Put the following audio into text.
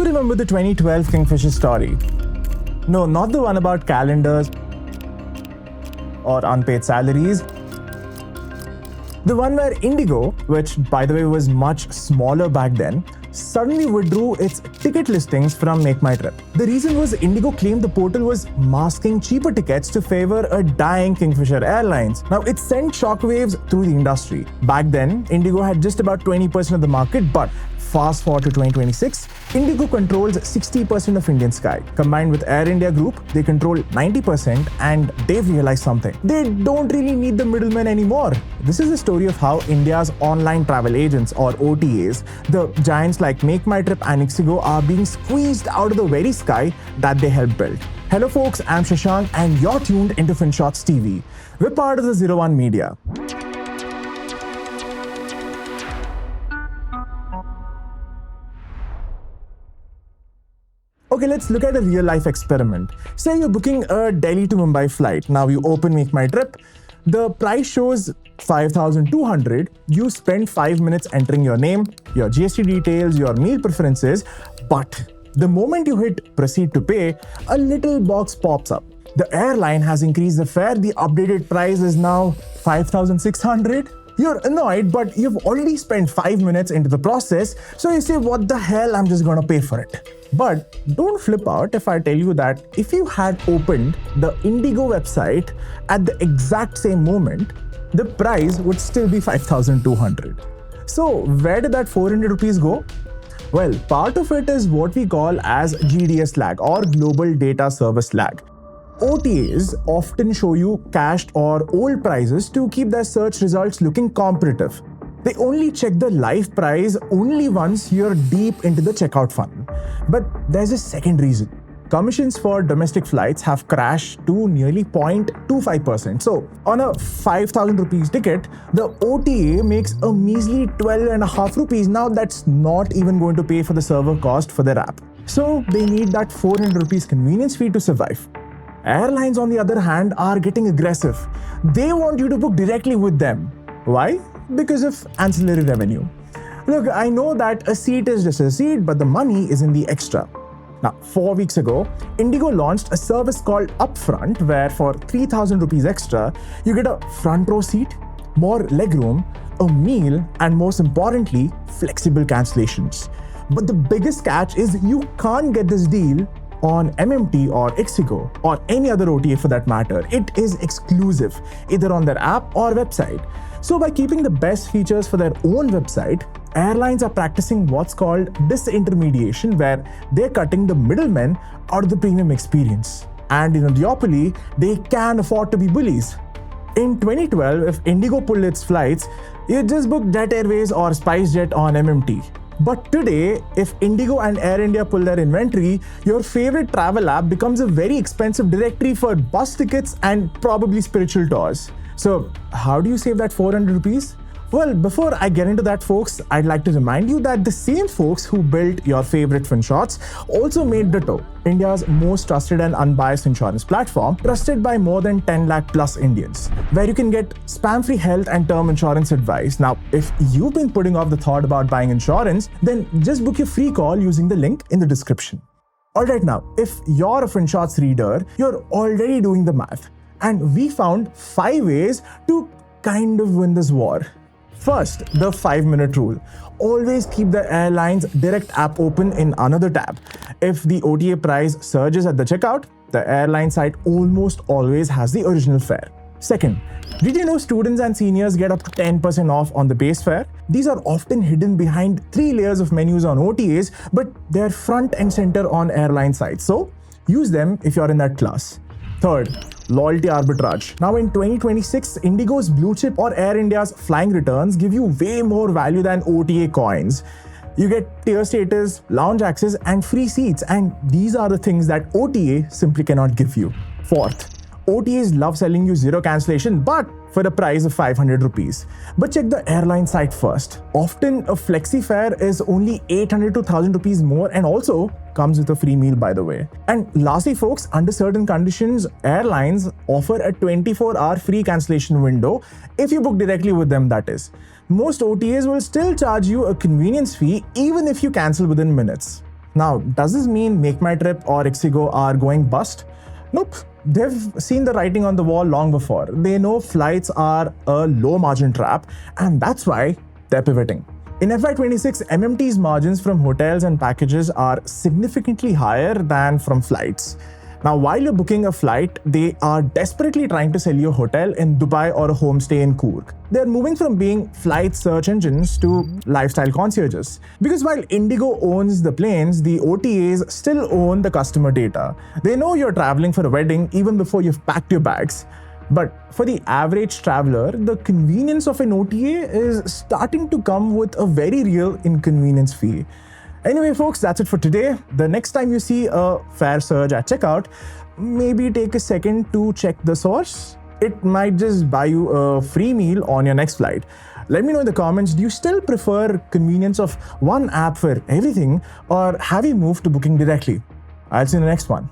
you remember the 2012 Kingfisher story? No, not the one about calendars or unpaid salaries. The one where Indigo, which by the way was much smaller back then, suddenly withdrew its ticket listings from Make My Trip. The reason was Indigo claimed the portal was masking cheaper tickets to favor a dying Kingfisher Airlines. Now, it sent shockwaves through the industry. Back then, Indigo had just about 20% of the market, but fast forward to 2026, Indigo controls 60% of Indian sky. Combined with Air India Group, they control 90%, and they've realized something. They don't really need the middlemen anymore. This is the story of how India's online travel agents, or OTAs, the giants like Make My Trip and Ixigo, are being squeezed out of the very sky that they helped build. Hello folks, I'm Shashank and you're tuned into FinShots TV. We're part of the 01 Media. Okay, let's look at a real-life experiment. Say you're booking a Delhi to Mumbai flight. Now you open Make My Trip. The price shows 5,200. You spend 5 minutes entering your name, your GST details, your meal preferences. But the moment you hit proceed to pay, a little box pops up. The airline has increased the fare. The updated price is now 5,600. You're annoyed, but you've already spent 5 minutes into the process. So you say, what the hell, I'm just gonna pay for it. But don't flip out if I tell you that if you had opened the Indigo website at the exact same moment, the price would still be 5,200. So where did that 400 rupees go? Well, part of it is what we call as GDS lag, or Global Data Service Lag. OTAs often show you cached or old prices to keep their search results looking comparative. They only check the live price only once you're deep into the checkout funnel. But there's a second reason. Commissions for domestic flights have crashed to nearly 0.25%. So on a 5,000 rupees ticket, the OTA makes a measly 12.5 rupees. Now that's not even going to pay for the server cost for their app. So they need that 400 rupees convenience fee to survive. Airlines, on the other hand, are getting aggressive. They want you to book directly with them. Why? Because of ancillary revenue. Look, I know that a seat is just a seat, but the money is in the extra. Now, 4 weeks ago, Indigo launched a service called Upfront, where for 3,000 rupees extra, you get a front row seat, more legroom, a meal, and most importantly, flexible cancellations. But the biggest catch is you can't get this deal on MMT or Ixigo or any other OTA for that matter. It is exclusive, either on their app or website. So by keeping the best features for their own website, airlines are practicing what's called disintermediation, where they're cutting the middlemen out of the premium experience. And in a duopoly, they can afford to be bullies. In 2012, if Indigo pulled its flights, you just book Jet Airways or SpiceJet on MMT. But today, if Indigo and Air India pull their inventory, your favorite travel app becomes a very expensive directory for bus tickets and probably spiritual tours. So how do you save that 400 rupees? Well, before I get into that, folks, I'd like to remind you that the same folks who built your favorite FinShots also made Ditto, India's most trusted and unbiased insurance platform, trusted by more than 10 lakh plus Indians, where you can get spam-free health and term insurance advice. Now, if you've been putting off the thought about buying insurance, then just book your free call using the link in the description. Alright, now, if you're a FinShots reader, you're already doing the math. And we found 5 ways to kind of win this war. First, the 5-minute rule. Always keep the airline's direct app open in another tab. If the OTA price surges at the checkout, the airline site almost always has the original fare. Second, did you know students and seniors get up to 10% off on the base fare? These are often hidden behind 3 layers of menus on OTAs, but they're front and center on airline sites. So use them if you're in that class. Third, loyalty arbitrage. Now in 2026, Indigo's blue chip or Air India's flying returns give you way more value than OTA coins. You get tier status, lounge access, and free seats, and these are the things that OTA simply cannot give you. Fourth, OTAs love selling you zero cancellation, but for a price of 500 rupees. But check the airline site first. Often a flexi fare is only 800 to 1000 rupees more, and also comes with a free meal, by the way. And lastly, folks, under certain conditions, airlines offer a 24-hour free cancellation window if you book directly with them, that is. Most OTAs will still charge you a convenience fee even if you cancel within minutes. Now, does this mean Make My Trip or Ixigo are going bust? Nope. They've seen the writing on the wall long before. They know flights are a low margin trap, and that's why they're pivoting. In FY26, MMT's margins from hotels and packages are significantly higher than from flights. Now, while you're booking a flight, they are desperately trying to sell you a hotel in Dubai or a homestay in Coorg. They're moving from being flight search engines to lifestyle concierges. Because while Indigo owns the planes, the OTAs still own the customer data. They know you're traveling for a wedding even before you've packed your bags. But for the average traveler, the convenience of an OTA is starting to come with a very real inconvenience fee. Anyway, folks, that's it for today. The next time you see a fare surge at checkout, maybe take a second to check the source. It might just buy you a free meal on your next flight. Let me know in the comments, do you still prefer convenience of one app for everything, or have you moved to booking directly? I'll see you in the next one.